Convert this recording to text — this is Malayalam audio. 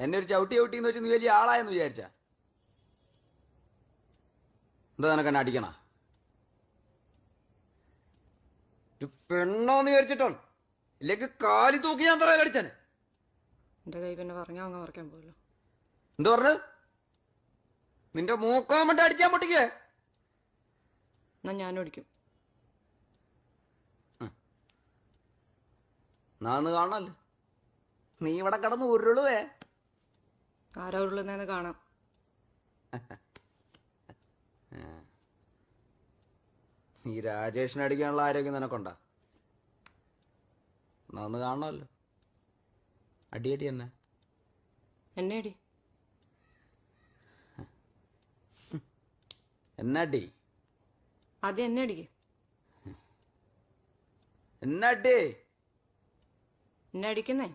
എന്നെ ഒരു ചവിട്ടി ചവിട്ടിന്ന് വെച്ച് നീ വലിയ ആളായെന്ന് വിചാരിച്ച എന്താ നിനക്ക് എന്നെ അടിക്കണ പെണ്ണോന്ന് വിചാരിച്ചിട്ടാണ് ഇല്ലെങ്കിൽ കാലി തൂക്കി ഞാൻ തറയിൽ അടിച്ചാന്. എന്റെ കൈ പിന്നെ പറഞ്ഞാ അങ്ങ് മറക്കാൻ പോലോ. എന്താ പറഞ്ഞത്? നിന്റെ മൂക്കാൻ വേണ്ടി അടിച്ചാൻ പൊട്ടിക്കേ. എന്നാ ഞാനും അടിക്കും. നാന്ന് കാണാല്ലോ നീ ഇവിടെ കിടന്ന് ഉരുളുവേ. ആരാ ഉരുളുന്നേന്ന് കാണാം. ഈ രാജേഷിനെ അടിക്കാനുള്ള ആരോഗ്യം നിനക്കൊണ്ടാ? നാന്ന് കാണാമല്ലോ. അടിയടി തന്നെ എന്നെ അടി. എന്നടി ആദ്യം എന്നെ അടിക്ക്. എന്നടി എന്നെ അടിക്കുന്നേ.